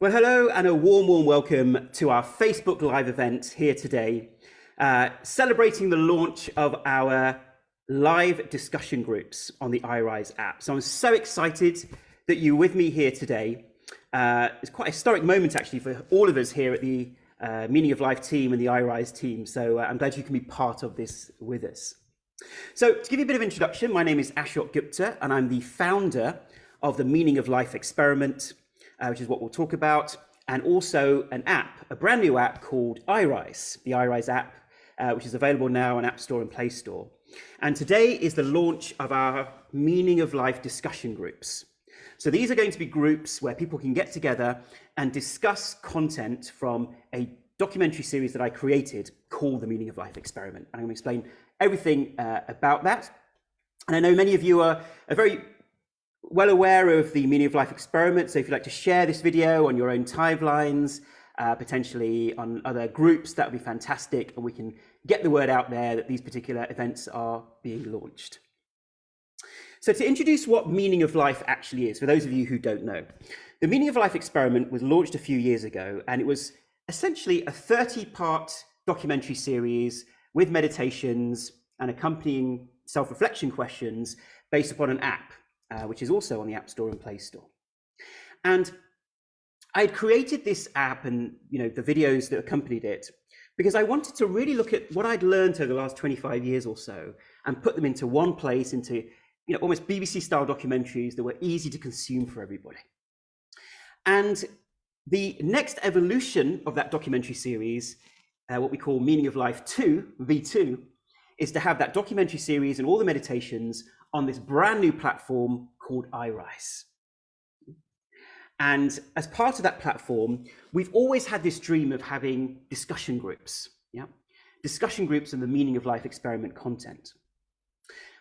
Well, hello and a warm welcome to our Facebook Live event here today, celebrating the launch of our live discussion groups on the iRise app. So I'm so excited that you're with me here today. It's quite a historic moment actually for all of us here at the Meaning of Life team and the iRise team. So I'm glad you can be part of this with us. So to give you a bit of introduction, my name is Ashok Gupta and I'm the founder of the Meaning of Life experiment, which is what we'll talk about, and also an app, a brand new app called iRise, the iRise app, which is available now on App Store and Play Store. And today is the launch of our Meaning of Life discussion groups. So these are going to be groups where people can get together and discuss content from a documentary series that I created called The Meaning of Life Experiment. And I'm going to explain everything about that. And I know many of you are very well aware of the Meaning of Life experiment. So if you'd like to share this video on your own timelines, potentially on other groups, that would be fantastic. And we can get the word out there that these particular events are being launched. So to introduce what Meaning of Life actually is, for those of you who don't know, the Meaning of Life experiment was launched a few years ago, and it was essentially a 30-part documentary series with meditations and accompanying self-reflection questions based upon an app, which is also on the App Store and Play Store. And I had created this app and the videos that accompanied it because I wanted to really look at what I'd learned over the last 25 years or so and put them into one place, into almost BBC-style documentaries that were easy to consume for everybody. And the next evolution of that documentary series, what we call Meaning of Life 2, V2, is to have that documentary series and all the meditations on this brand new platform called iRise. And as part of that platform, we've always had this dream of having discussion groups, discussion groups on the Meaning of Life experiment content.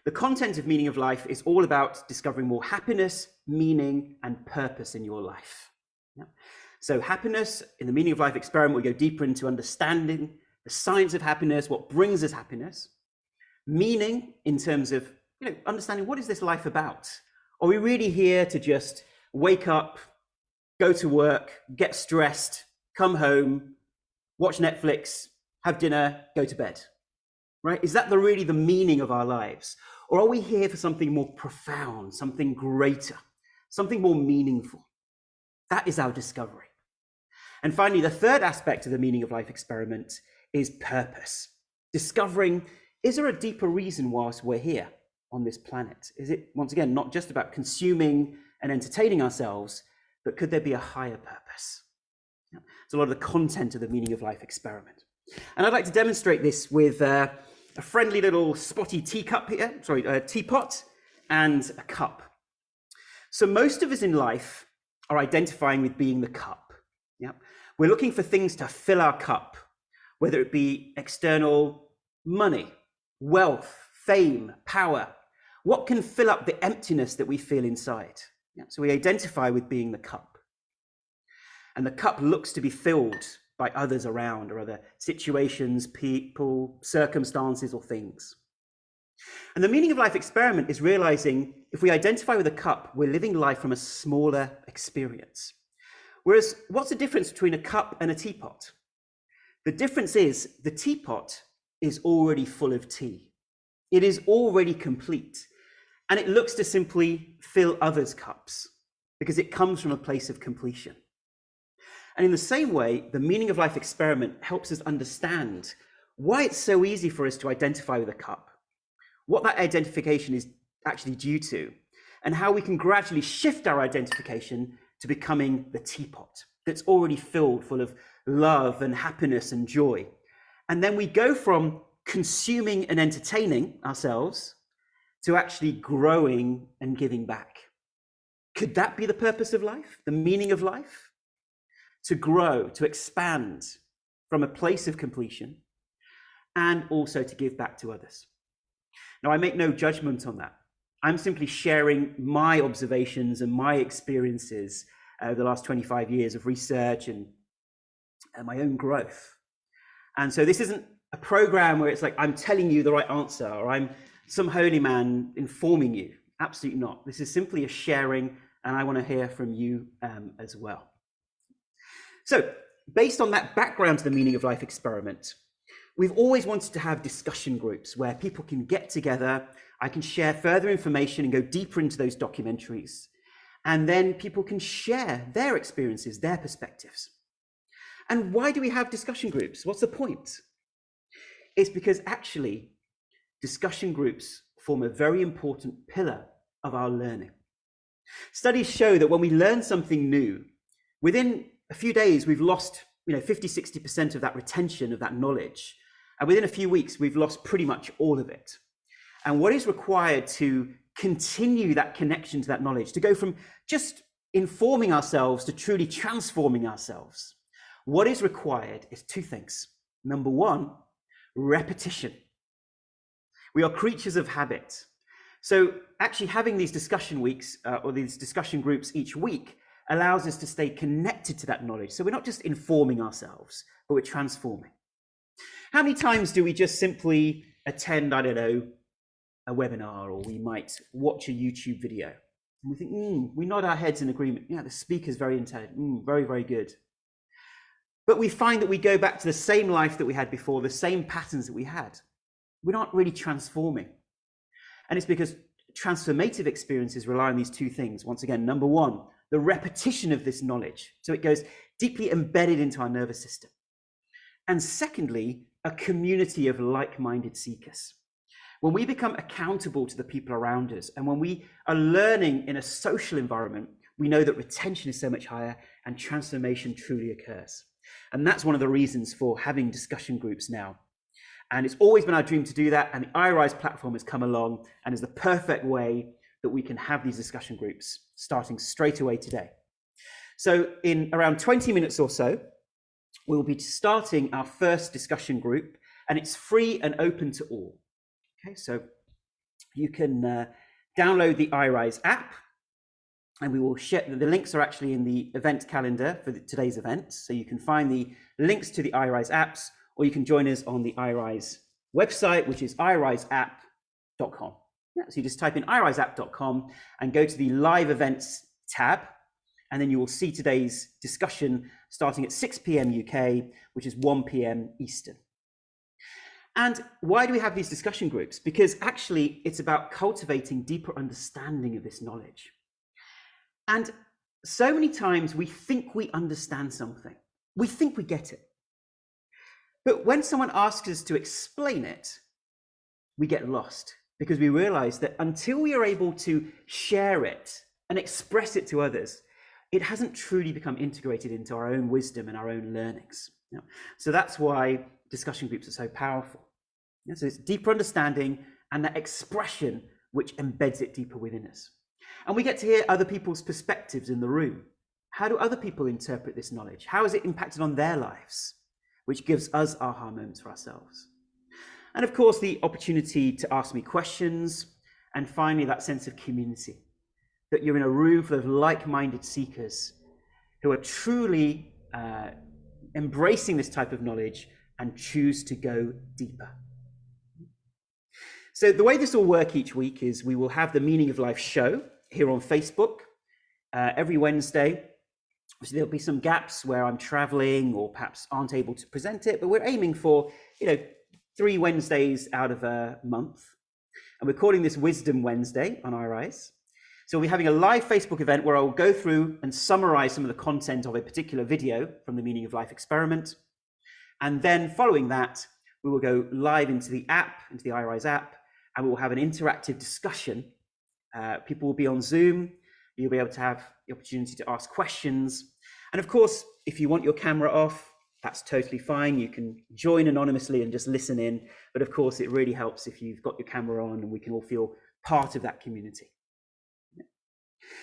The content of Meaning of Life is all about discovering more happiness, meaning, and purpose in your life. So happiness in the Meaning of Life experiment, we go deeper into understanding the science of happiness, what brings us happiness. Meaning in terms of understanding what is this life about? Are we really here to just wake up, go to work, get stressed, come home, watch Netflix, have dinner, go to bed, right? Is that really the meaning of our lives? Or are we here for something more profound, something greater, something more meaningful? That is our discovery. And finally, the third aspect of the Meaning of Life experiment is purpose. Discovering, is there a deeper reason whilst we're here on this planet? Is it, once again, not just about consuming and entertaining ourselves, but could there be a higher purpose? It's a lot of the content of the Meaning of Life experiment. And I'd like to demonstrate this with a friendly little spotty teapot and a cup. So most of us in life are identifying with being the cup. We're looking for things to fill our cup, whether it be external money, wealth, fame, power. What can fill up the emptiness that we feel inside? So we identify with being the cup. And the cup looks to be filled by others around, or other situations, people, circumstances, or things. And the Meaning of Life experiment is realizing if we identify with a cup, we're living life from a smaller experience. Whereas what's the difference between a cup and a teapot? The difference is the teapot is already full of tea. It is already complete. And it looks to simply fill others' cups because it comes from a place of completion. And in the same way, the Meaning of Life experiment helps us understand why it's so easy for us to identify with a cup, what that identification is actually due to, and how we can gradually shift our identification to becoming the teapot that's already filled full of love and happiness and joy. And then we go from consuming and entertaining ourselves to actually growing and giving back. Could that be the purpose of life, the meaning of life? To grow, to expand from a place of completion, and also to give back to others. Now, I make no judgment on that. I'm simply sharing my observations and my experiences over the last 25 years of research and my own growth. And so this isn't a program where it's like I'm telling you the right answer or I'm some holy man informing you. Absolutely not. This is simply a sharing, and I want to hear from you as well. So based on that background to the Meaning of Life experiment, we've always wanted to have discussion groups where people can get together, I can share further information and go deeper into those documentaries, and then people can share their experiences, their perspectives. And why do we have discussion groups? What's the point? It's because actually discussion groups form a very important pillar of our learning. Studies show that when we learn something new, within a few days, we've lost 50, 60% of that retention of that knowledge. And within a few weeks, we've lost pretty much all of it. And what is required to continue that connection to that knowledge, to go from just informing ourselves to truly transforming ourselves, what is required is two things. Number one, repetition. We are creatures of habit. So actually having these discussion weeks or these discussion groups each week allows us to stay connected to that knowledge. So we're not just informing ourselves, but we're transforming. How many times do we just simply attend, I don't know, a webinar, or we might watch a YouTube video and we think, we nod our heads in agreement. Yeah, the speaker's very intelligent, very, very good. But we find that we go back to the same life that we had before, the same patterns that we had. We're not really transforming. And it's because transformative experiences rely on these two things. Once again, number one, the repetition of this knowledge. So it goes deeply embedded into our nervous system. And secondly, a community of like-minded seekers. When we become accountable to the people around us, and when we are learning in a social environment, we know that retention is so much higher and transformation truly occurs. And that's one of the reasons for having discussion groups now. And it's always been our dream to do that. And the iRise platform has come along and is the perfect way that we can have these discussion groups starting straight away today. So in around 20 minutes or so, we will be starting our first discussion group, and it's free and open to all. Okay, so you can download the iRise app, and we will share. The links are actually in the event calendar for today's event. So you can find the links to the iRise apps, or you can join us on the iRise website, which is iriseapp.com. Yeah, so you just type in iriseapp.com and go to the live events tab, and then you will see today's discussion starting at 6 p.m. UK, which is 1 p.m. Eastern. And why do we have these discussion groups? Because actually it's about cultivating deeper understanding of this knowledge. And so many times we think we understand something. We think we get it. But when someone asks us to explain it, we get lost, because we realize that until we are able to share it and express it to others, it hasn't truly become integrated into our own wisdom and our own learnings. So that's why discussion groups are so powerful. So it's deeper understanding and that expression which embeds it deeper within us. And we get to hear other people's perspectives in the room. How do other people interpret this knowledge? How has it impacted on their lives? Which gives us aha moments for ourselves. And of course, the opportunity to ask me questions, and finally, that sense of community, that you're in a room full of like-minded seekers who are truly embracing this type of knowledge and choose to go deeper. So the way this will work each week is we will have the Meaning of Life show here on Facebook every Wednesday. So there'll be some gaps where I'm traveling or perhaps aren't able to present it, but we're aiming for 3 Wednesdays out of a month. And we're calling this Wisdom Wednesday on iRise. So we're having a live Facebook event where I'll go through and summarize some of the content of a particular video from the Meaning of Life experiment. And then following that, we will go live into the app, into the iRise app, and we will have an interactive discussion. People will be on Zoom. You'll be able to have the opportunity to ask questions. And of course, if you want your camera off, that's totally fine. You can join anonymously and just listen in. But of course, it really helps if you've got your camera on and we can all feel part of that community.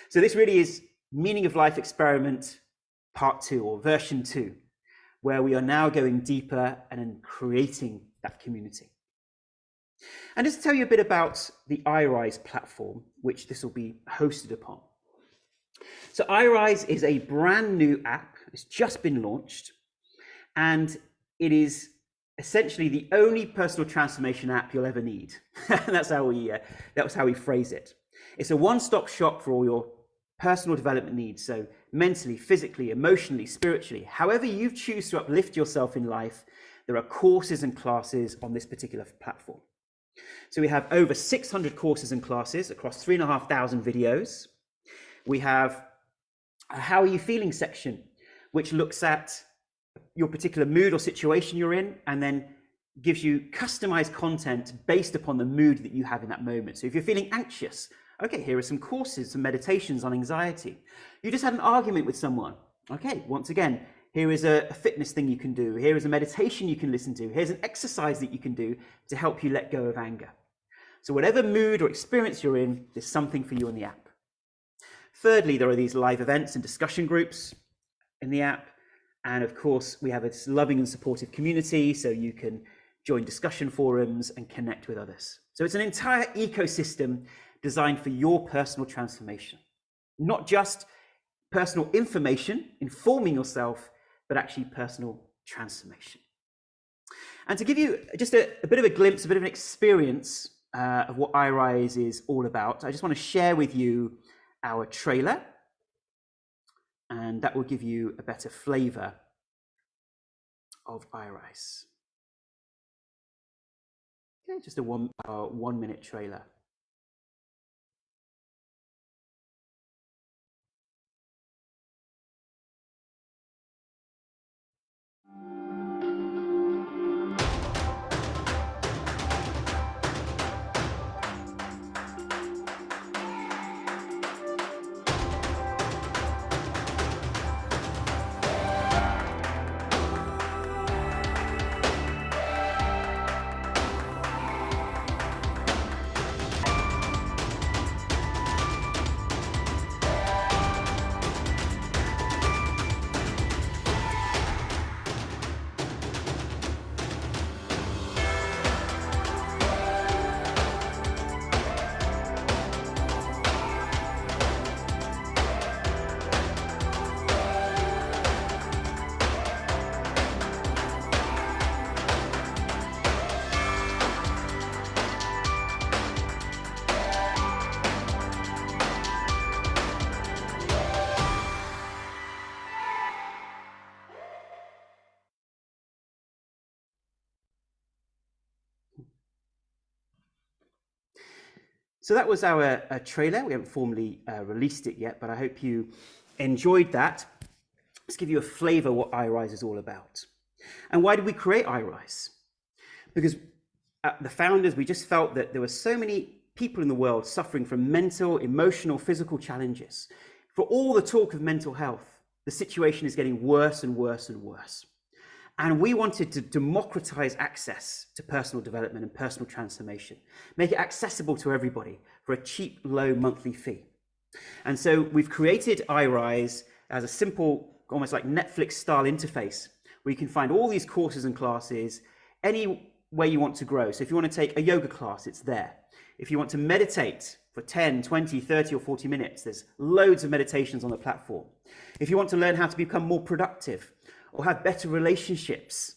So this really is Meaning of Life Experiment Part 2 or version 2, where we are now going deeper and creating that community. And just to tell you a bit about the iRise platform, which this will be hosted upon. So iRise is a brand new app. It's just been launched, and it is essentially the only personal transformation app you'll ever need. That was how we phrase it. It's a one-stop shop for all your personal development needs, so mentally, physically, emotionally, spiritually, however you choose to uplift yourself in life, there are courses and classes on this particular platform. So we have over 600 courses and classes across 3,500 videos. We have a How Are You Feeling section, which looks at your particular mood or situation you're in, and then gives you customized content based upon the mood that you have in that moment. So if you're feeling anxious, okay, here are some courses, some meditations on anxiety. You just had an argument with someone. Okay, once again, here is a fitness thing you can do. Here is a meditation you can listen to. Here's an exercise that you can do to help you let go of anger. So whatever mood or experience you're in, there's something for you in the app. Thirdly, there are these live events and discussion groups in the app. And of course, we have a loving and supportive community, so you can join discussion forums and connect with others. So it's an entire ecosystem designed for your personal transformation. Not just personal information, informing yourself, but actually personal transformation. And to give you just a bit of a glimpse, a bit of an experience of what iRise is all about, I just want to share with you our trailer, and that will give you a better flavor of iRise. Okay, just a 1 minute trailer. So that was our trailer. We haven't formally released it yet, but I hope you enjoyed that. Let's give you a flavor what iRise is all about. And why did we create iRise? Because the founders, we just felt that there were so many people in the world suffering from mental, emotional, physical challenges. For all the talk of mental health, the situation is getting worse and worse and worse. And we wanted to democratize access to personal development and personal transformation, make it accessible to everybody for a cheap, low monthly fee. And so we've created iRise as a simple, almost like Netflix style interface where you can find all these courses and classes any way you want to grow. So if you want to take a yoga class, it's there. If you want to meditate for 10, 20, 30 or 40 minutes, there's loads of meditations on the platform. If you want to learn how to become more productive, or have better relationships,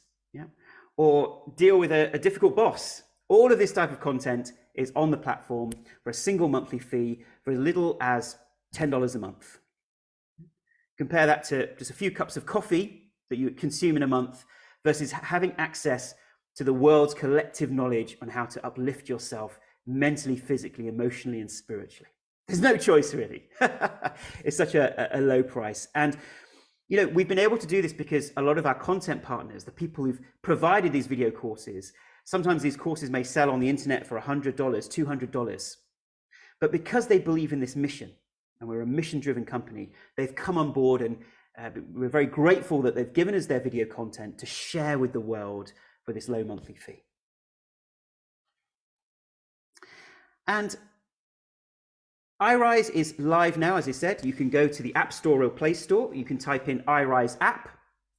or deal with a difficult boss. All of this type of content is on the platform for a single monthly fee for as little as $10 a month. Compare that to just a few cups of coffee that you consume in a month versus having access to the world's collective knowledge on how to uplift yourself mentally, physically, emotionally, and spiritually. There's no choice really. It's such a low price. And we've been able to do this because a lot of our content partners, the people who've provided these video courses, sometimes these courses may sell on the internet for $100, $200. But because they believe in this mission, and we're a mission-driven company, they've come on board, and we're very grateful that they've given us their video content to share with the world for this low monthly fee. And iRise is live now, as I said. You can go to the App Store or Play Store. You can type in iRise app,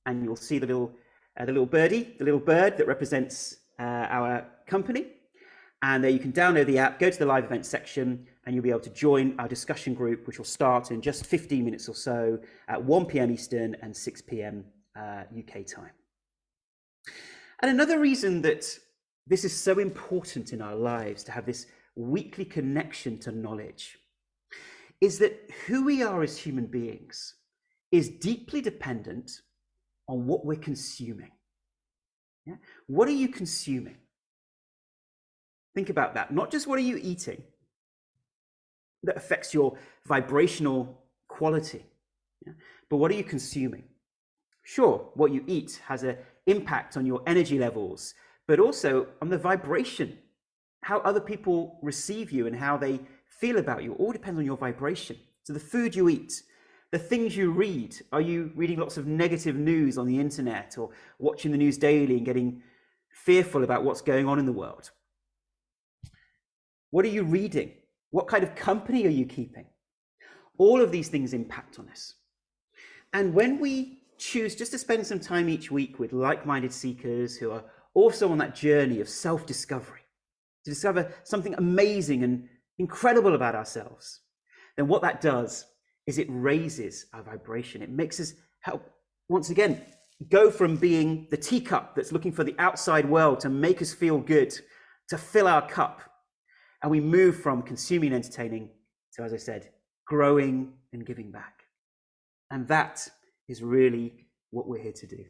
and you'll see the little birdie, the little bird that represents our company. And there you can download the app, go to the live events section, and you'll be able to join our discussion group, which will start in just 15 minutes or so at 1 p.m. Eastern and 6 p.m. UK time. And another reason that this is so important in our lives to have this weekly connection to knowledge is that who we are as human beings is deeply dependent on what we're consuming. Yeah? What are you consuming? Think about that. Not just what are you eating that affects your vibrational quality, yeah? But what are you consuming? Sure, what you eat has an impact on your energy levels, but also on the vibration, how other people receive you and how they feel about you. All depends on your vibration. So the food you eat, the things you read, are you reading lots of negative news on the internet or watching the news daily and getting fearful about what's going on in the world? What are you reading? What kind of company are you keeping? All of these things impact on us. And when we choose just to spend some time each week with like-minded seekers who are also on that journey of self-discovery, to discover something amazing and incredible about ourselves, then what that does is it raises our vibration. It makes us help, once again, go from being the teacup that's looking for the outside world to make us feel good, to fill our cup. And we move from consuming and entertaining to, as I said, growing and giving back. And that is really what we're here to do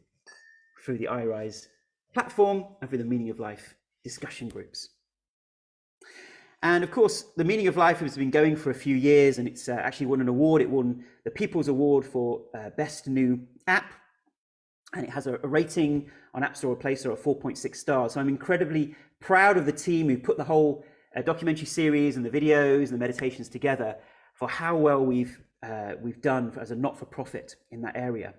through the iRise platform and through the Meaning of Life discussion groups. And of course, the Meaning of Life has been going for a few years, and it's actually won an award. It won the People's Award for Best New App, and it has a rating on App Store or Play Store of 4.6 stars. So I'm incredibly proud of the team who put the whole documentary series and the videos and the meditations together for how well we've done as a not-for-profit in that area.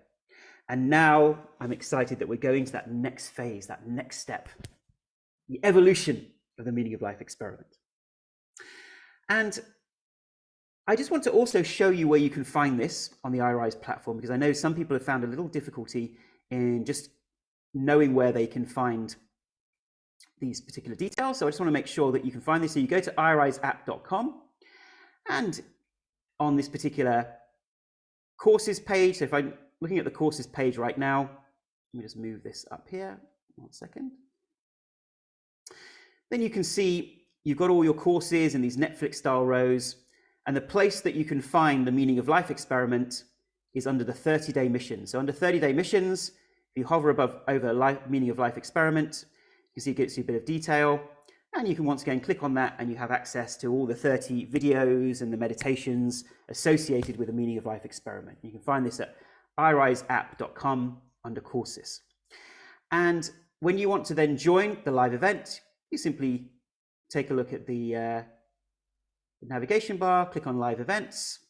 And now I'm excited that we're going to that next phase, that next step, the evolution of the Meaning of Life experiment. And I just want to also show you where you can find this on the iRise platform, because I know some people have found a little difficulty in just knowing where they can find these particular details. So I just want to make sure that you can find this. So you go to iriseapp.com, and on this particular courses page, so if I'm looking at the courses page right now, let me just move this up here, 1 second. Then you can see you've got all your courses in these Netflix style rows, and the place that you can find the Meaning of Life experiment is under the 30-day mission. So under 30-day missions, if you hover over Meaning of Life experiment, you see it gives you a bit of detail, and you can once again click on that and you have access to all the 30 videos and the meditations associated with the Meaning of Life experiment. You can find this at iriseapp.com under courses. And when you want to then join the live event, you simply take a look at the navigation bar, click on live events.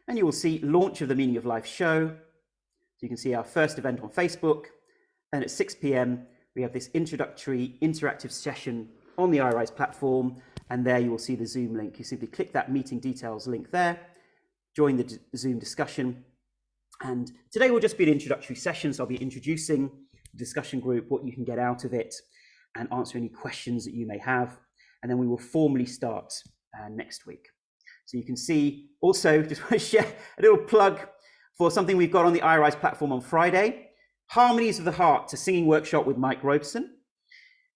And you will see launch of the Meaning of Life show. So you can see our first event on Facebook. Then at 6 p.m, we have this introductory interactive session on the iRise platform. And there you will see the Zoom link. You simply click that meeting details link there, join the Zoom discussion. And today will just be an introductory session. So I'll be introducing the discussion group, what you can get out of it, and answer any questions that you may have. And then we will formally start next week. So you can see also, just want to share a little plug for something we've got on the iRise platform on Friday, Harmonies of the Heart, a singing workshop with Mike Robeson.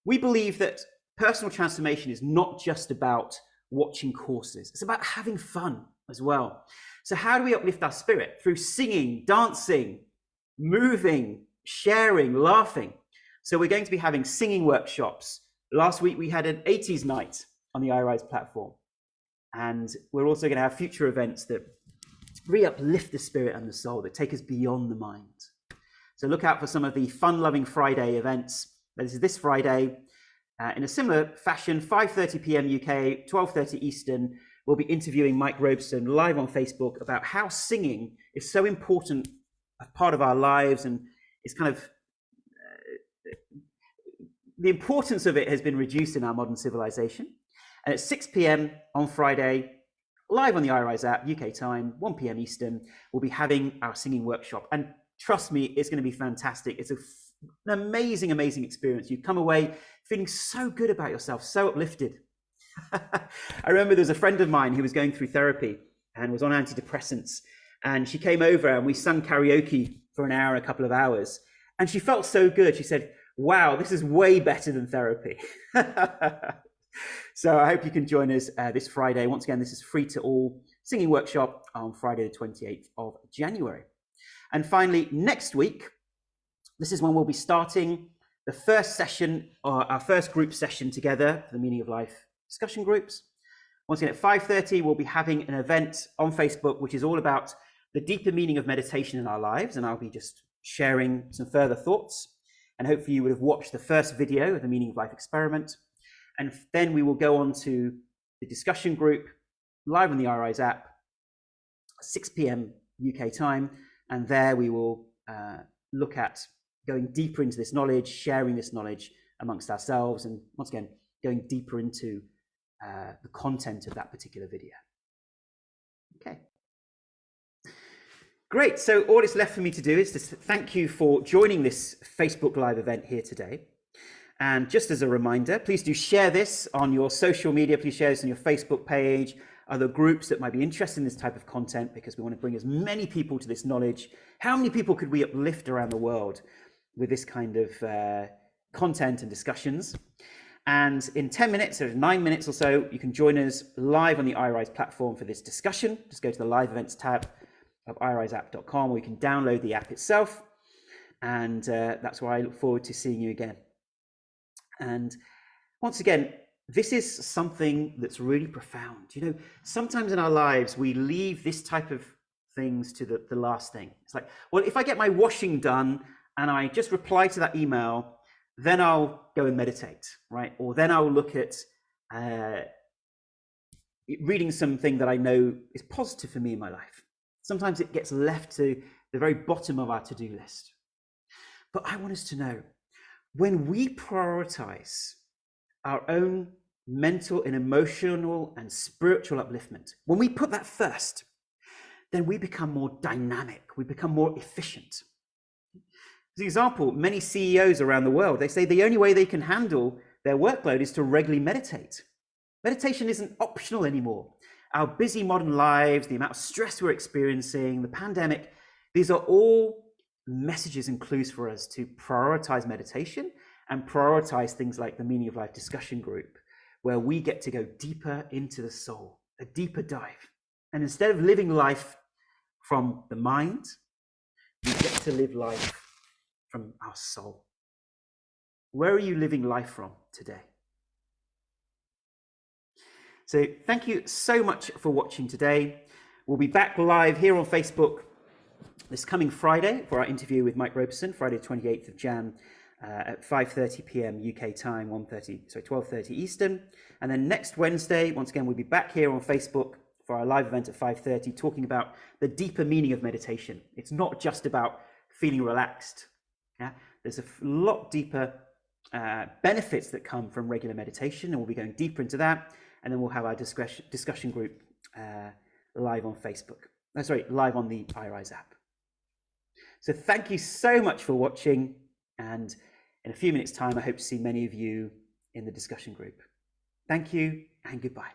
We believe that personal transformation is not just about watching courses. It's about having fun as well. So how do we uplift our spirit? Through singing, dancing, moving, sharing, laughing. So we're going to be having singing workshops. Last week we had an 80s night on the iRise platform. And we're also going to have future events that really uplift the spirit and the soul, that take us beyond the mind. So look out for some of the Fun-Loving Friday events. This is this Friday. In a similar fashion, 5:30 p.m. UK, 12:30 Eastern, we'll be interviewing Mike Robeson live on Facebook about how singing is so important a part of our lives, and it's kind of the importance of it has been reduced in our modern civilization. And at 6 p.m. on Friday, live on the iRise app, UK time, 1 p.m. Eastern, we'll be having our singing workshop. And trust me, it's going to be fantastic. It's an amazing, amazing experience. You come away feeling so good about yourself, so uplifted. I remember there was a friend of mine who was going through therapy and was on antidepressants. And she came over and we sung karaoke for an hour and a couple of hours. And she felt so good. She said, wow, this is way better than therapy. So I hope you can join us this Friday. Once again, this is free to all singing workshop on Friday the 28th of January. And finally, next week, this is when we'll be starting the first session, or our first group session together for the Meaning of Life discussion groups. Once again, at 5:30, we'll be having an event on Facebook, which is all about the deeper meaning of meditation in our lives. And I'll be just sharing some further thoughts. And hopefully you would have watched the first video of the Meaning of Life experiment. And then we will go on to the discussion group live on the iRise app, 6 p.m. UK time. And there we will look at going deeper into this knowledge, sharing this knowledge amongst ourselves, and once again, going deeper into the content of that particular video. Okay. Great. So all it's left for me to do is to thank you for joining this Facebook Live event here today. And just as a reminder, please do share this on your social media. Please share this on your Facebook page, other groups that might be interested in this type of content, because we want to bring as many people to this knowledge. How many people could we uplift around the world with this kind of content and discussions? And in 10 minutes or 9 minutes or so, you can join us live on the iRise platform for this discussion. Just go to the live events tab of iriseapp.com, or you can download the app itself. And that's where I look forward to seeing you again. And once again, this is something that's really profound. You know, sometimes in our lives, we leave this type of things to the last thing. It's like, well, if I get my washing done and I just reply to that email, then I'll go and meditate, right? Or then I'll look at reading something that I know is positive for me in my life. Sometimes it gets left to the very bottom of our to-do list. But I want us to know, when we prioritize our own mental and emotional and spiritual upliftment, when we put that first, then we become more dynamic, we become more efficient. As an example, many CEOs around the world, they say the only way they can handle their workload is to regularly meditate. Meditation isn't optional anymore. Our busy modern lives, the amount of stress we're experiencing, the pandemic, these are all messages and clues for us to prioritize meditation and prioritize things like the Meaning of Life discussion group, where we get to go deeper into the soul, a deeper dive. And instead of living life from the mind, we get to live life from our soul. Where are you living life from today? So thank you so much for watching today. We'll be back live here on Facebook this coming Friday for our interview with Mike Robeson, Friday 28th of Jan at 5:30 p.m. UK time, 12:30 Eastern. And then next Wednesday, once again, we'll be back here on Facebook for our live event at 5:30, talking about the deeper meaning of meditation. It's not just about feeling relaxed. Yeah? There's a lot deeper benefits that come from regular meditation, and we'll be going deeper into that. And then we'll have our discussion group live on Facebook. Live on the iRise app. So thank you so much for watching, and in a few minutes' time, I hope to see many of you in the discussion group. Thank you and goodbye.